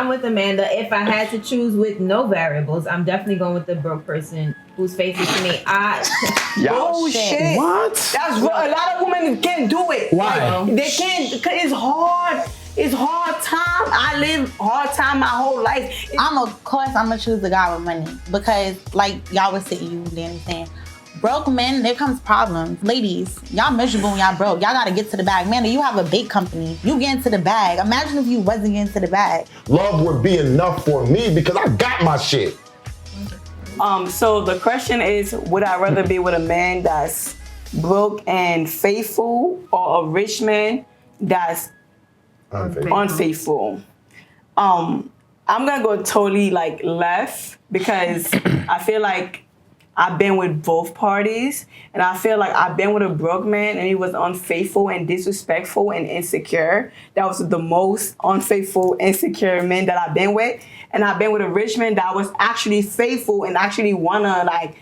I'm with Amanda. If I had to choose with no variables, I'm definitely going with the broke person who's faithful to me. Oh shit! What? That's what a lot of women can't do it. Why? Like, they can't because it's hard. It's hard time. I live hard time my whole life. Of course, I'm gonna choose the guy with money because, like y'all was saying, you Danny saying, broke men, there comes problems. Ladies, y'all miserable when y'all broke. Y'all gotta get to the bag. Man, you have a bake company. You get into the bag. Imagine if you wasn't getting to the bag. Love would be enough for me because I got my shit. So the question is, would I rather be with a man that's broke and faithful or a rich man that's unfaithful? I'm gonna go totally like left because I feel like I've been with both parties, and I feel like I've been with a broke man and he was unfaithful and disrespectful and insecure. That was the most unfaithful, insecure man that I've been with. And I've been with a rich man that was actually faithful and actually wanna like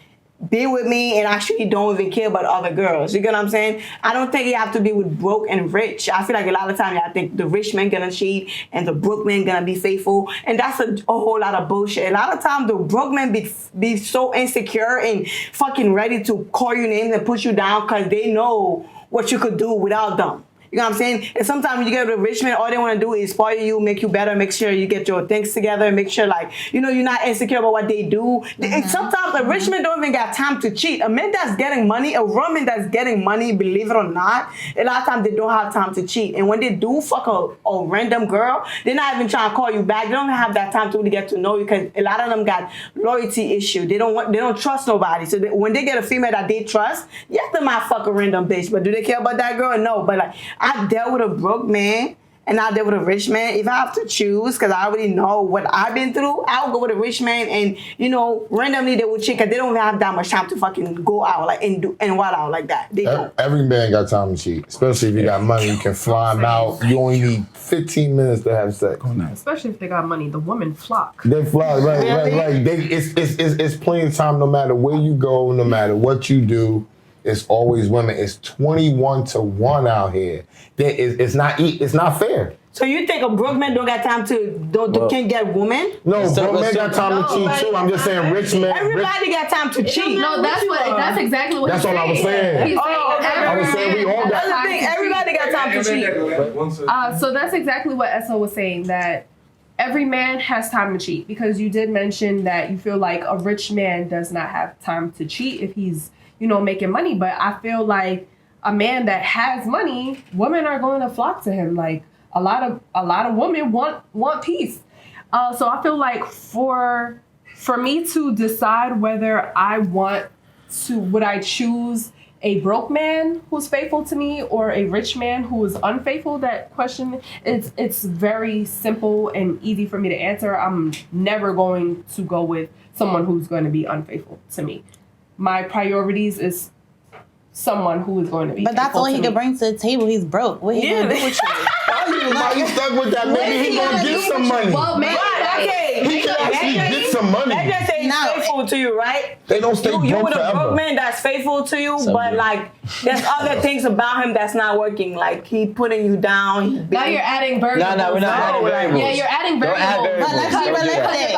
be with me and actually don't even care about other girls. You get what I'm saying? I don't think you have to be with broke and rich. I feel like a lot of times I think the rich man gonna cheat and the broke man gonna be faithful, and that's a whole lot of bullshit. A lot of times the broke man be so insecure and fucking ready to call you names and put you down because they know what you could do without them. You know what I'm saying? And sometimes when you get with a rich man, all they want to do is spoil you, make you better, make sure you get your things together, make sure like, you know, you're not insecure about what they do. And sometimes a rich man don't even got time to cheat. A man that's getting money, a woman that's getting money, believe it or not, a lot of times they don't have time to cheat. And when they do fuck a random girl, they're not even trying to call you back. They don't even have that time to really get to know you because a lot of them got loyalty issue. They don't trust nobody. So when they get a female that they trust, yes, they might fuck a random bitch, but do they care about that girl? No. But like, I dealt with a broke man and I dealt with a rich man. If I have to choose, because I already know what I've been through, I'll go with a rich man, and you know, randomly they will cheat because they don't have that much time to fucking go out like and wild out like that. They don't. Every man got time to cheat, especially if you got money. You can fly them out. You only need 15 minutes to have sex. Especially if they got money, the women flock. They fly, right. It's plenty of time no matter where you go, no matter what you do. It's always women. It's 21-1 out here. It's not fair. So you think a broke man don't got time to can't get women? No, broke men got time to cheat too. I'm just saying rich men. Everybody got time to cheat. No, that's exactly what that's all I was saying. I was saying we all got time to cheat. Everybody got time to cheat. So that's exactly what Essa was saying, that every man has time to cheat, because you did mention that you feel like a rich man does not have time to cheat if he's, you know, making money. But I feel like a man that has money, women are going to flock to him. Like a lot of women want peace. So I feel like for me to decide whether would I choose a broke man who's faithful to me or a rich man who is unfaithful, that question, it's very simple and easy for me to answer. I'm never going to go with someone who's going to be unfaithful to me. My priorities is someone who is going to be. But that's all he can bring to the table. He's broke. What he gonna do with you? Why you stuck with that? Maybe he gonna get some money. Well, maybe. Okay. He can actually get some money. Let's just say he's faithful to you, right? They don't stay broke You with a forever. broke man that's faithful to you, but like there's other things about him that's not working. Like he putting you down. Now you're adding variables. No, we're not adding variables. Yeah, you're adding Don't add variables. variables. But let's be realistic.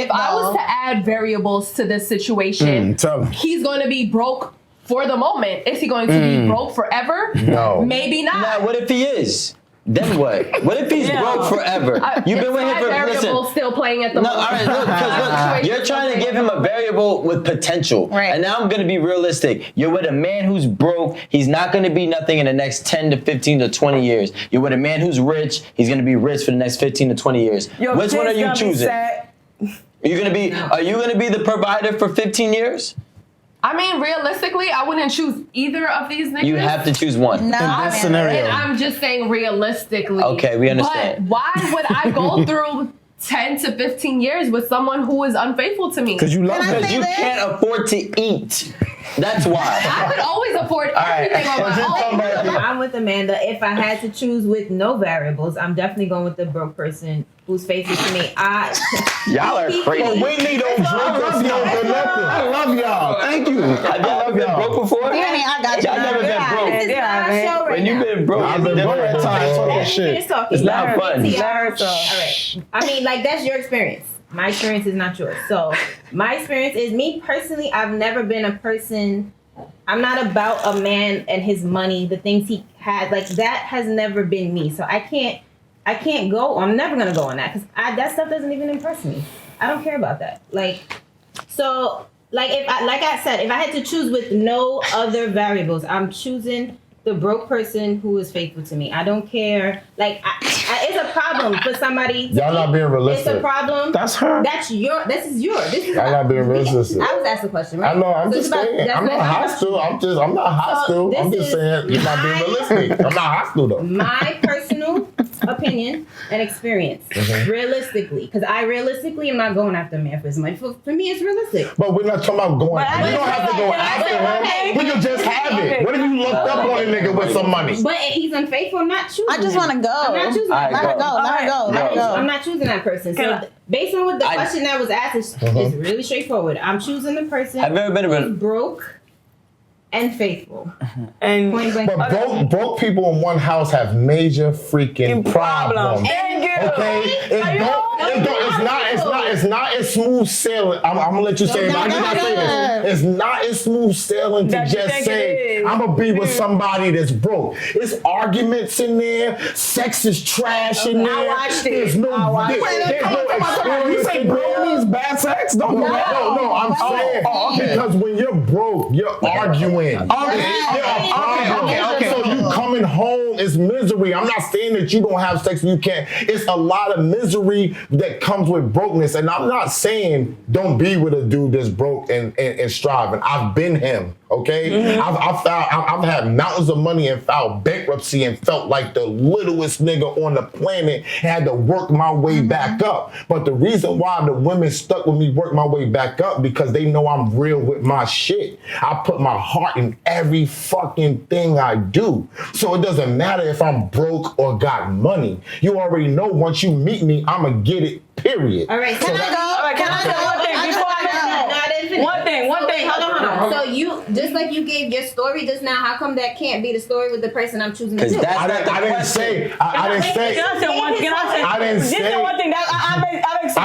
If I was to add variables to this situation, he's going to be broke for the moment. Is he going to be broke forever? No. Maybe not. Now, what if he is? Then what? What if he's broke forever? You've been with him for variable still playing at the moment. All right, look, you're trying to give him a variable with potential. Right. And now I'm going to be realistic. You're with a man who's broke. He's not going to be nothing in the next 10 to 15 to 20 years. You're with a man who's rich. He's going to be rich for the next 15 to 20 years. Which one are you choosing? Are you going to be the provider for 15 years? I mean, realistically, I wouldn't choose either of these niggas. You have to choose one. No, in this scenario. And I'm just saying realistically. Okay, we understand. But why would I go through 10 to 15 years with someone who is unfaithful to me? Because you love him. Because you can't afford to eat. That's why. I could always afford everything on my own. I'm with Amanda. If I had to choose with no variables, I'm definitely going with the broke person who's faithful to me. Y'all are crazy. But Whitney don't drink or smoke or nothing. I love y'all. Thank you. Have y'all ever been broke before? Danny, I got you. Y'all never been broke. This is not our show right When you've been broke, I've been broke. different times talking shit. It's not fun. All right. I mean, like, that's your experience. My experience is not yours. So my experience is, me personally, I've never been a person, I'm not about a man and his money, the things he had, like, that has never been me. So I can't go, I'm never gonna go on that, because that stuff doesn't even impress me. I don't care about that. Like, so, like, like I said, if I had to choose with no other variables, I'm choosing the broke person who is faithful to me. I don't care. Like, it's a problem for somebody. Y'all not being realistic. It's a problem. That's her. This is yours. Y'all not being realistic. I was asked a question, right? I know. I'm So just it's about- saying. that's I'm not my hostile. I'm not hostile. this I'm just is saying you're not being my- realistic. I'm not hostile though. My personal opinion and experience, realistically, because I realistically am not going after a man for his money. For me, it's realistic. But we're not talking about going. But We don't have to go after him. We can just have it. What if you looked up on a nigga with some money? But if he's unfaithful, I'm not choosing. I just him. want to go. I'm not choosing. Alright, him. Let her go. Let her go. Let her go. I'm not choosing that person. Can So based on what the I- question that was asked, is really straightforward. I'm choosing the person Have you ever been who's a broke and faithful. And Point blank. But broke people in one house have major freaking problems. Thank you. Okay, it's not as smooth sailing. I'm gonna let you say it. I'm gonna say this. It's not as smooth sailing to That you just think say it is. I'm gonna be with somebody that's broke. It's arguments in there. Sex is trash in there. I watched it. There's no I watched it. there's no You experience say in broke there. means bad sex? Don't No, I'm saying okay. because when you're broke, you're arguing. Okay. So you coming home is misery. I'm not saying that you don't have sex and you can't. It's a lot of misery that comes with brokenness. And I'm not saying don't be with a dude that's broke and striving. I've been him. Okay, I've had mountains of money and filed bankruptcy and felt like the littlest nigga on the planet. Had to work my way back up. But the reason why the women stuck with me, work my way back up, because they know I'm real with my shit. I put my heart in every fucking thing I do. So it doesn't matter if I'm broke or got money. You already know once you meet me, I'ma get it. Period. All right. Can I say one thing before I go? One thing. Hold on. So you, just like you gave your story just now, how come that can't be the story with the person I'm choosing to Because do? that's I not the didn't question. say. I didn't say. Can I say one thing? I didn't This say- is one thing that I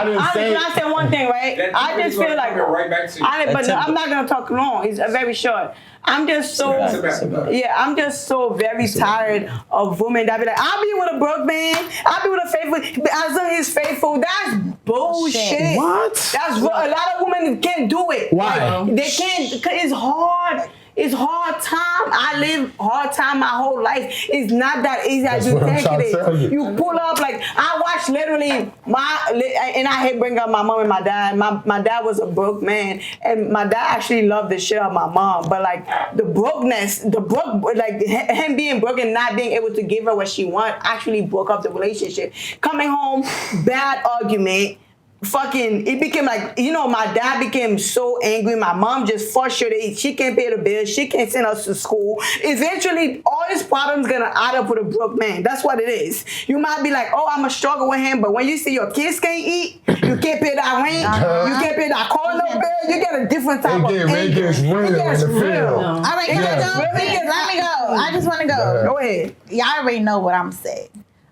didn't say- Can I say one thing, right? I just feel like right back to you. but no, I'm not gonna talk long. It's very short. I'm just so I'm just so very tired of women that be like, I'll be with a broke man, I'll be with a faithful, as long as he's faithful. That's bullshit. What? That's a lot of women can't do it. Why? Like, they can't, because it's hard. It's hard time. I live hard time my whole life. It's not that easy as you what I'm think trying it to is. tell you. You pull up, like, I watched literally and I hate bring up my mom and my dad. My dad was a broke man, and my dad actually loved the shit out of my mom. But like the brokenness, like him being broke and not being able to give her what she want actually broke up the relationship. Coming home, bad argument. Fucking, it became like, my dad became so angry. My mom just frustrated. She can't pay the bills. She can't send us to school. Eventually, all these problems gonna add up with a broke man. That's what it is. You might be like, oh, I'm a struggle with him, but when you see your kids can't eat, you can't pay that rent, you can't pay that car no bill, you get a different type of anger. It gets real in the field. All right, can I go? Please, let me go. I just want to go. Go ahead. Y'all already know what I'm saying.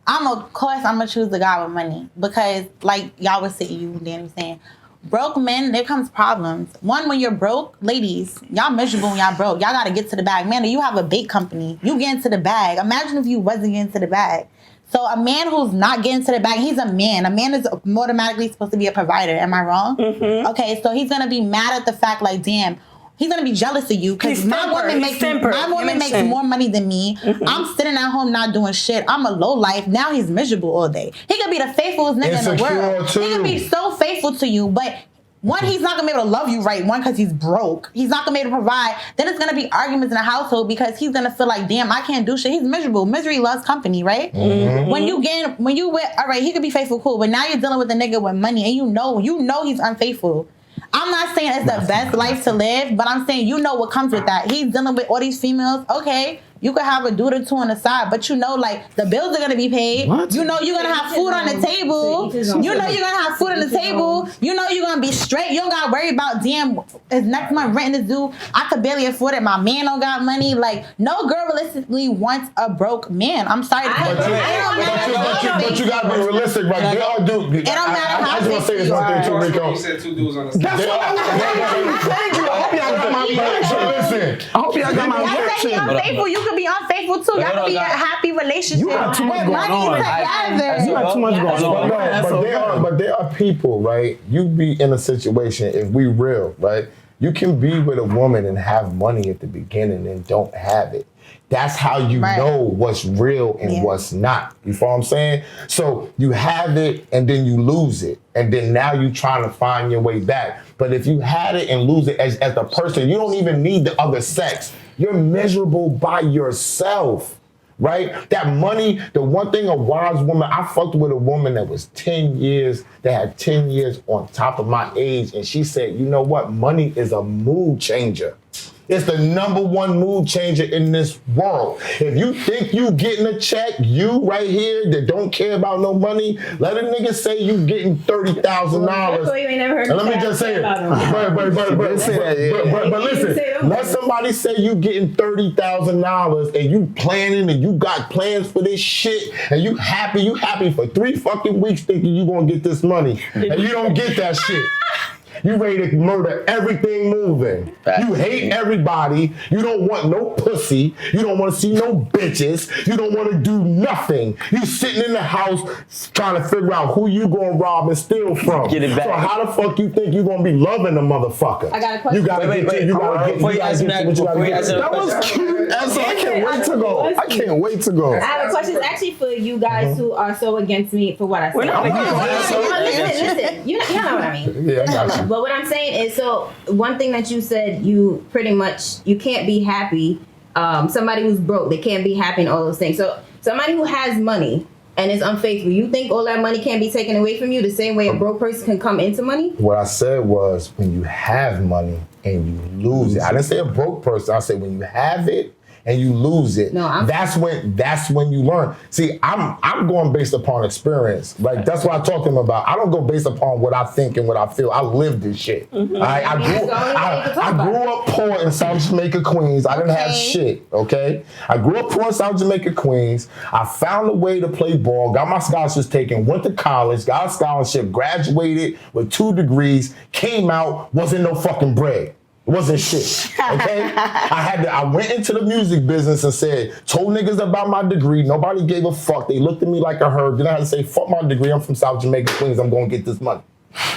I'm gonna choose the guy with money, because like y'all was saying, you and Danny was saying, broke men, there comes problems. One, when you're broke, ladies, y'all miserable when y'all broke. Y'all gotta get to the bag. Man, you have a bait company. You get into the bag. Imagine if you wasn't getting to the bag. So a man who's not getting to the bag, he's a man. A man is automatically supposed to be a provider. Am I wrong? Mm-hmm. Okay, so he's gonna be mad at the fact, like, damn, he's gonna be jealous of you because my woman makes more money than me. Mm-hmm. I'm sitting at home not doing shit. I'm a low life. Now he's miserable all day. He could be the faithfulest nigga in the world. Too. He could be so faithful to you, but one, he's not gonna be able to love you right. One, because he's broke. He's not gonna be able to provide. Then it's gonna be arguments in the household because he's gonna feel like, damn, I can't do shit. He's miserable. Misery loves company, right? Mm-hmm. When you with, all right, he could be faithful, cool, but now you're dealing with a nigga with money and you know he's unfaithful. I'm not saying it's the best life to live, but I'm saying you know what comes with that. He's dealing with all these females. Okay, you could have a dude or two on the side, but you know, like, the bills are gonna be paid. What? You know you're gonna have food on the table. You know you're gonna have food on the table. You know you're gonna be straight. You don't gotta worry about, damn, is next month rent is due? I could barely afford it. My man don't got money. Like, no girl realistically wants a broke man. I'm sorry to tell you. But you gotta be realistic, right? They all do. It don't matter how I just want to say this one thing too, Rico. You said 2 dudes on the side. That's what I was saying. I hope y'all got my reaction. Listen. I hope y'all got my Y'all say he reaction. unfaithful. You could be unfaithful too. Y'all could be in a happy relationship. You got too much with going money on. together. You got too much going on. But there are people, right? You be in a situation, if we real, right? You can be with a woman and have money at the beginning and don't have it. That's how you know what's real and what's not. You follow what I'm saying? So you have it and then you lose it. And then now you trying to find your way back. But if you had it and lose it as the person, you don't even need the other sex. You're miserable by yourself. Right? That money, the one thing a wise woman, I fucked with a woman that was 10 years, that had 10 years on top of my age. And she said, you know what? Money is a mood changer. It's the #1 mood changer in this world. If you think you getting a check, you right here that don't care about no money, let a nigga say you getting $30,000. That's why you ain't never heard and let me just say it. But listen, let somebody say you getting $30,000 and you planning and you got plans for this shit and you happy for 3 fucking weeks thinking you gonna get this money and you don't get that shit. You ready to murder everything moving. You hate everybody. You don't want no pussy. You don't want to see no bitches. You don't want to do nothing. You sitting in the house trying to figure out who you gonna rob and steal from. Get it back. So how the fuck you think you gonna be loving a motherfucker? I got a question. You gotta get. You gotta get. That was cute. I can't wait to go. I can't wait to go. I have a question. It's actually for you guys who are so against me for what I said. Listen. You know what I mean. Yeah, I got you. But what I'm saying is, so one thing that you said, you pretty much, you can't be happy. Somebody who's broke, they can't be happy and all those things. So somebody who has money and is unfaithful, you think all that money can't be taken away from you the same way a broke person can come into money? What I said was when you have money and you lose it. I didn't say a broke person. I said when you have it and you lose it. No, that's when you learn. See, I'm going based upon experience. Like that's what I talked to him about. I don't go based upon what I think and what I feel. I live this shit. I grew up poor in South Jamaica, Queens. I didn't have shit. Okay, I grew up poor in South Jamaica, Queens. I found a way to play ball. Got my scholarships taken. Went to college. Got a scholarship. Graduated with 2 degrees. Came out. Wasn't no fucking bread. It wasn't shit, okay? I went into the music business and told niggas about my degree. Nobody gave a fuck. They looked at me like a herd. Then I had to say, fuck my degree. I'm from South Jamaica, Queens. I'm going to get this money.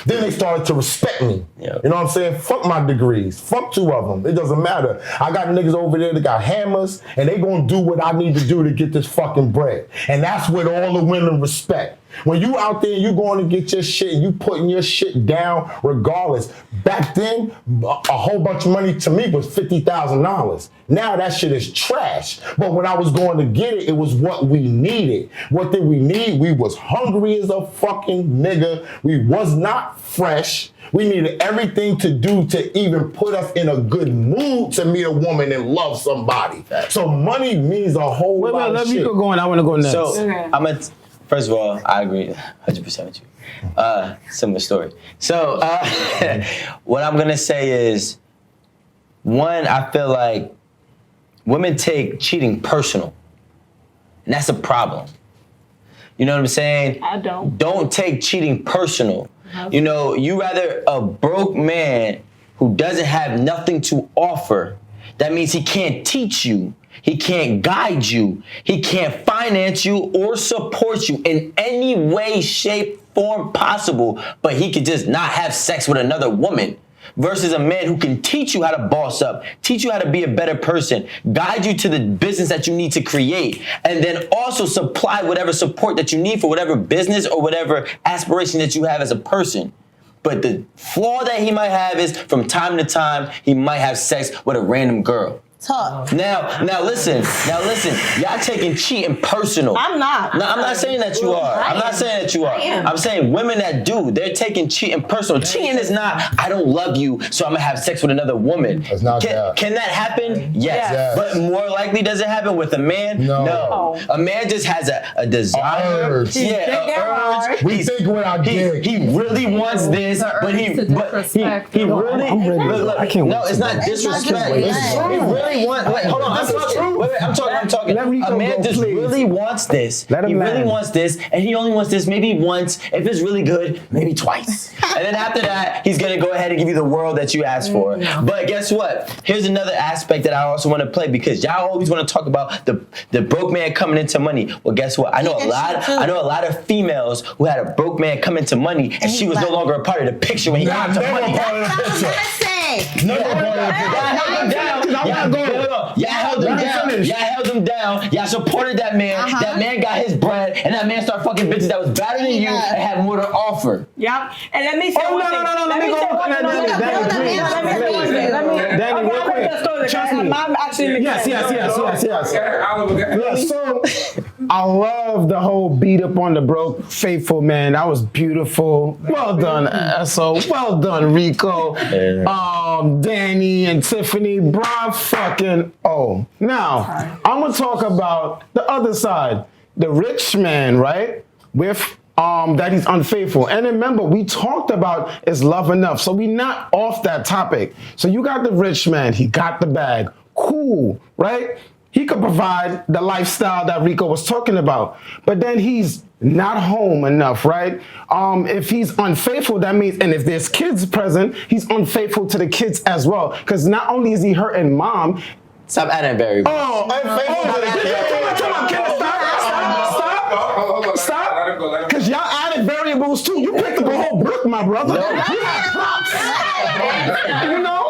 Then they started to respect me. Yep. You know what I'm saying? Fuck my degrees. Fuck 2 of them. It doesn't matter. I got niggas over there that got hammers, and they gonna do what I need to do to get this fucking bread. And that's what all the women respect. When you out there and you going to get your shit and you putting your shit down regardless. Back then, a whole bunch of money to me was $50,000. Now that shit is trash. But when I was going to get it, it was what we needed. What did we need? We was hungry as a fucking nigga. We was not fresh. We needed everything to do to even put us in a good mood to meet a woman and love somebody. So money means a whole lot of shit. Let me go on. I want to go next. So first of all, I agree 100% with you. Similar story. So what I'm gonna say is, one, I feel like women take cheating personal, and that's a problem. You know what I'm saying? I don't. Don't take cheating personal. You know, you rather a broke man who doesn't have nothing to offer. That means he can't teach you. He can't guide you. He can't finance you or support you in any way, shape, form possible, but he could just not have sex with another woman. Versus a man who can teach you how to boss up, teach you how to be a better person, guide you to the business that you need to create, and then also supply whatever support that you need for whatever business or whatever aspiration that you have as a person. But the flaw that he might have is from time to time, he might have sex with a random girl. Talk. Now listen. Y'all taking cheating personal. I'm not. No, I'm not saying that you are. I'm not saying that you are. I'm saying women that do, they're taking cheating personal. Cheating is not, I don't love you, so I'm gonna have sex with another woman. It's not that. Can that happen? Yes. But more likely, does it happen with a man? No. A man just has a desire. Urge. Yeah, an urge. We think what I did. He really wants this, but he really. Look, I can't no, wait it's to not go. disrespect. He really wants. Wait, hold on. I'm talking. Let Rico A man go, just please. really wants this. Let him He really land. wants this, and he only wants this maybe once. If it's really good, maybe twice. And then after that, he's gonna go ahead and give you the world that you asked for. But guess what? Here's another aspect that I also want to play, because y'all always want to talk about the broke man coming into money. Well, guess what? I know a lot of females who had a broke man come into money, and she was no longer a part of the picture when he got into money. Y'all held him down. Y'all supported that man. That man got his bread, and that man started fucking bitches that was better than you and had more to offer. Yep. And let me say one thing. No. Let me go. Danny, real quick. Trust me. I'm actually Yes. Yeah, so I love the whole beat up on the broke faithful man. That was beautiful. Well done, SO. Well done, Rico. Danny and Tiffany. Bruh fucking oh. Now, I'm gonna talk about the other side. The rich man, right? With that he's unfaithful. And remember, we talked about is love enough. So we not off that topic. So you got the rich man, he got the bag. Cool, right? He could provide the lifestyle that Rico was talking about. But then he's not home enough, right? If he's unfaithful, that means, and if there's kids present, he's unfaithful to the kids as well. Because not only is he hurting mom. Stop adding variables. Stop. Because y'all added variables too. You picked up a whole book, my brother. You know?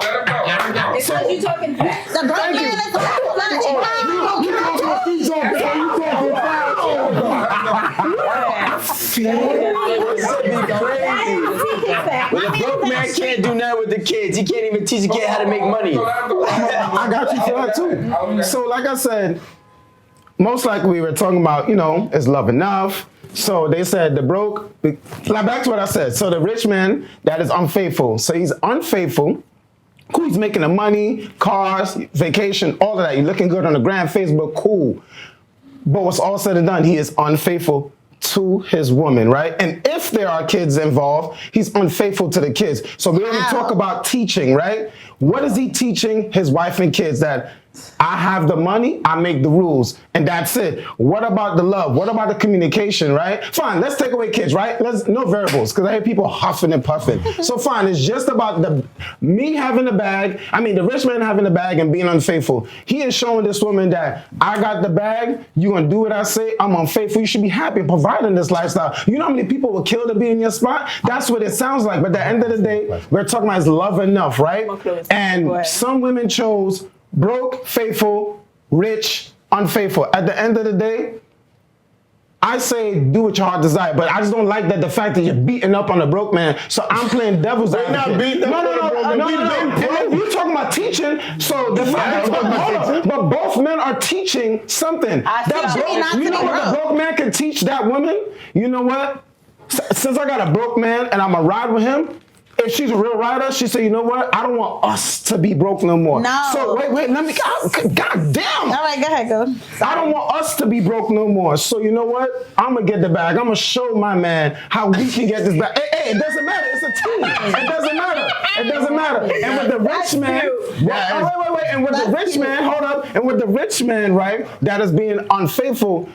It's because you talking facts. The broke man is But the broke man can't do nothing with the kids. He can't even teach a kid how to make money. I got you for that too. So like I said, most likely we were talking about, is love enough? So they said back to what I said. So the rich man that is unfaithful. So he's unfaithful. Cool, he's making the money, cars, vacation, all of that. You're looking good on the gram, Facebook, cool. But what's all said and done, he is unfaithful to his woman, right? And if there are kids involved, he's unfaithful to the kids. So we only talk about teaching, right? What is he teaching his wife and kids? That I have the money, I make the rules, and that's it. What about the love? What about the communication, right? Fine, let's take away kids, right? No variables, because I hear people huffing and puffing. So fine, it's just about me having the bag, the rich man having the bag and being unfaithful. He is showing this woman that I got the bag, you're going to do what I say, I'm unfaithful, you should be happy providing this lifestyle. You know how many people would kill to be in your spot? That's what it sounds like, but at the end of the day, we're talking about is love enough, right? And some women chose broke, faithful, rich, unfaithful. At the end of the day, I say do what your heart desire, but I just don't like that the fact that you're beating up on a broke man. So I'm playing devil's advocate. Not beating up No. You're talking about teaching. So the fact but both men are teaching something. You know what the broke man can teach that woman? You know what? Since I got a broke man and I'm gonna ride with him, if she's a real rider, she said, you know what? I don't want us to be broke no more. No. So wait, let me, God damn. All right, go ahead, go. I don't want us to be broke no more. So you know what? I'm going to get the bag. I'm going to show my man how we can get this bag. Hey, it doesn't matter. It's a team. It doesn't matter. And with the rich man, wait. And with the rich man, hold up. And with the rich man, right, that is being unfaithful,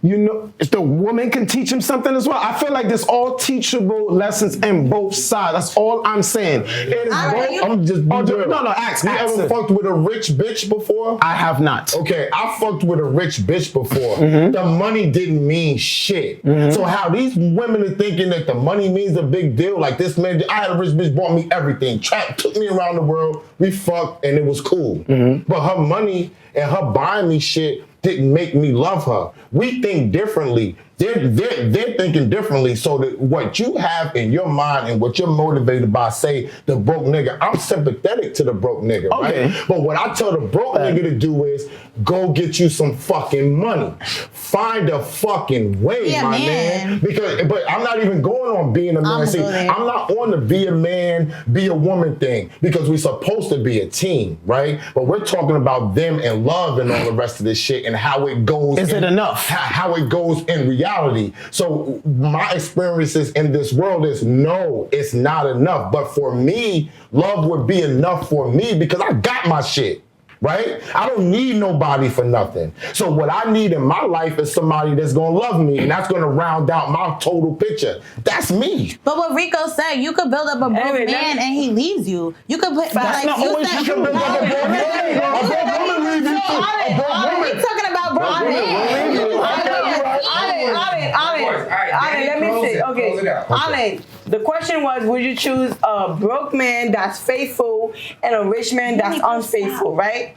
if the woman can teach him something as well. I feel like there's all teachable lessons in both sides. That's all I'm saying. I'm just ask. You ever fucked with a rich bitch before? I have not. Okay, I fucked with a rich bitch before. The money didn't mean shit. So how these women are thinking that the money means a big deal, like this man, I had a rich bitch, bought me everything, took me around the world, we fucked, and it was cool. But her money and her buying me shit didn't make me love her. We think differently. they're thinking differently. So that what you have in your mind and what you're motivated by, say the broke nigga, I'm sympathetic to the broke nigga, right? But what I tell the broke nigga to do is go get you some fucking money. Find a fucking way, my man. But I'm not even going on being a man. See, I'm not on the be a man, be a woman thing because we're supposed to be a team, right? But we're talking about them and love and all the rest of this shit and how it goes. Is it enough? How it goes in reality. So my experiences in this world is no, it's not enough. But for me, love would be enough for me because I got my shit. Right? I don't need nobody for nothing. So what I need in my life is somebody that's gonna love me and that's gonna round out my total picture. That's me. But what Rico said, you could build up a broke man and he leaves you. You could put that's not always you can build up a broke man. A broke woman leaves you too. A broke woman. We're talking about broke men. Ale, let me see. Okay. Ale, the question was, would you choose a broke man that's faithful and a rich man that's unfaithful, right?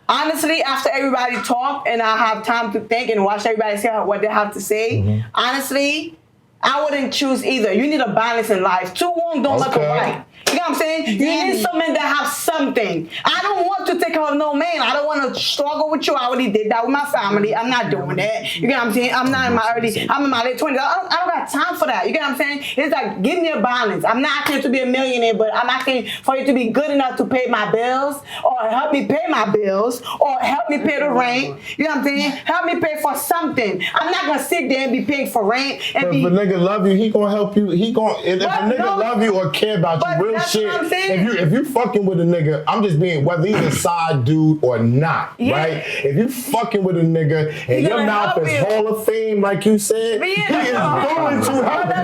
Honestly, after everybody talk and I have time to think and watch everybody say what they have to say, honestly, I wouldn't choose either. You need a balance in life. Two wrongs don't make a right. You know what I'm saying? You need some men that have something. I don't want to take care of no man. I don't want to struggle with you. I already did that with my family. I'm not doing that. You get what I'm saying? I'm not in my I'm in my late 20s. I don't got time for that. You get what I'm saying? It's like, give me a balance. I'm not asking you to be a millionaire, but I'm asking for you to be good enough to pay my bills or help me pay my bills or help me pay the rent. You know what I'm saying? Help me pay for something. I'm not going to sit there and be paying for rent. And if a nigga love you, he going to help you. If a nigga love you or care about you, real shit. If you fucking with a nigga, I'm just being, whether he's a side dude or not, right? If you fucking with a nigga and your mouth is Hall of Fame, like you said, he is going to help you.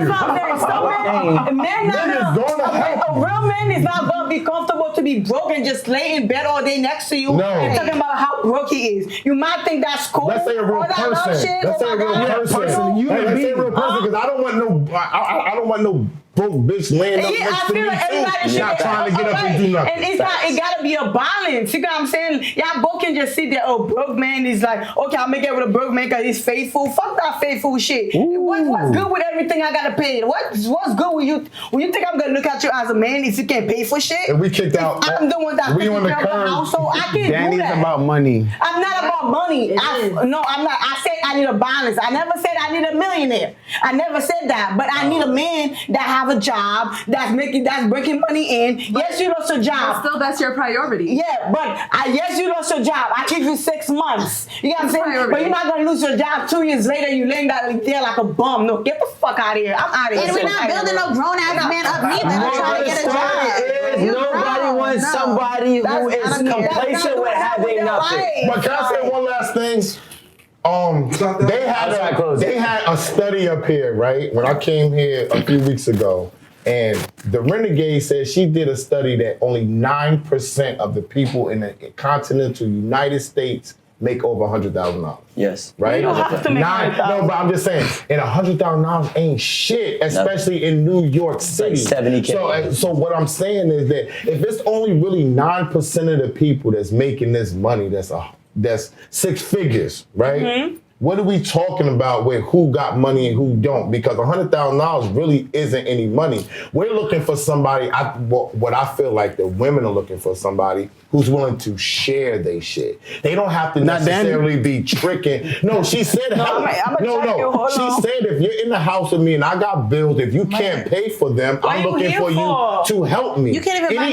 A real man is not going to be comfortable to be broke and just lay in bed all day next to you and talking about how broke he is. You might think that's cool. Let's say a real person. Let's say a real person. Let's say a real person because I don't want no broke bitch laying up next to me too. Not trying to get up and do nothing. And it's not, it gotta be a balance. You know what I'm saying? Y'all both can just sit there, oh, broke man is like, okay, I'll make it with a broke man because he's faithful. Fuck that faithful shit. What's good with everything I gotta pay? What's good with you? When you think I'm gonna look at you as a man if you can't pay for shit? And we kicked out. I'm the one that's taking care of the household. I can't Danny's do that. about money. I'm not about money. No, I'm not. I said I need a balance. I never said I need a millionaire. I never said that. But I need a man that have a job, that's breaking money in. Yes, you lost your job. Still, that's your priority. Yeah, but yes, you lost your job. I give you 6 months. You know what I'm saying? Priority. But you're not gonna lose your job 2 years later. You laying there like a bum. No, get the fuck out of here. I'm out of here. And we're not building no grown ass man up neither. We're trying to get a job. Nobody wants somebody who is complacent with having nothing. But can I say one last thing? They had a study up here, right? When I came here a few weeks ago, and the Renegade said she did a study that only 9% of the people in the continental United States make over $100,000. Yes. Right? You don't have to make $100,000. No, but I'm just saying, and $100,000 ain't shit, especially in New York City. Like 70K. So what I'm saying is that if it's only really 9% of the people that's making this money, that's 6 figures, right? Mm-hmm. What are we talking about with who got money and who don't? Because $100,000 really isn't any money. We're looking for somebody, what I feel like the women are looking for somebody who's willing to share their shit. They don't have to necessarily be tricking. No, she said help. She said if you're in the house with me and I got bills, if you can't pay for them, I'm looking for you to help me. You can't even buy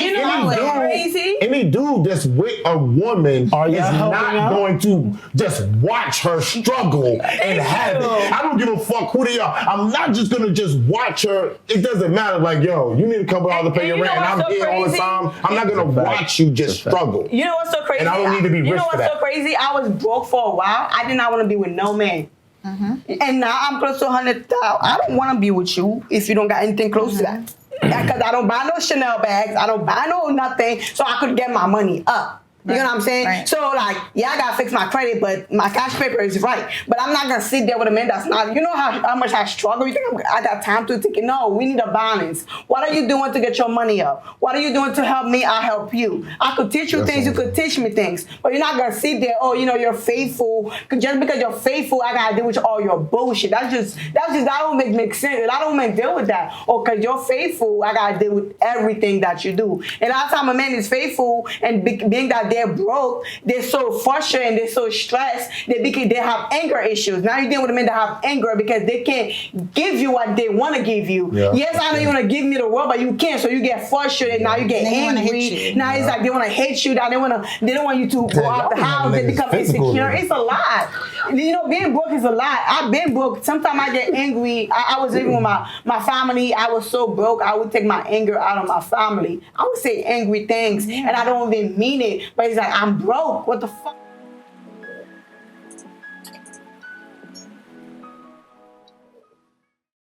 any dude that's with a woman is not going to just watch her struggle and have it. I don't give a fuck who they are. I'm not just gonna just watch her. It doesn't matter. Like, yo, you need to come out to pay your rent, and I'm here all the time. I'm not gonna watch you just struggle. You know what's so crazy? And I don't need to be rich for that. You know what's so crazy? I was broke for a while. I did not want to be with no man. Mm-hmm. And now I'm close to 100,000. I don't want to be with you if you don't got anything close to that. Because I don't buy no Chanel bags. I don't buy no nothing. So I could get my money up. You know what I'm saying? Right. So like, yeah, I gotta fix my credit, but my cash paper is right. But I'm not gonna sit there with a man that's not. You know how much I struggle. You think I got time to take it? No, we need a balance. What are you doing to get your money up? What are you doing to help me? I help you. I could teach you things. You could teach me things. But you're not gonna sit there. Oh, you know, you're faithful. Just because you're faithful, I gotta deal with all your bullshit. That don't make sense. I don't make deal with that. Or because you're faithful, I gotta deal with everything that you do. And a lot of time a man is faithful and being that they're broke, they're so frustrated and they're so stressed they have anger issues. Now you're dealing with a man that have anger because they can't give you what they want to give you. Yeah. Yes, I know you want to give me the world, but you can't. So you get frustrated. Now you get They wanna angry. hit you. Now it's like they want to hate you. Now they don't want you to go out the house. They become insecure. It's a lot. You know, being broke is a lot. I've been broke. Sometimes I get angry. I was living with my family. I was so broke. I would take my anger out on my family. I would say angry things, and I don't even mean it. But it's like, I'm broke. What the fuck?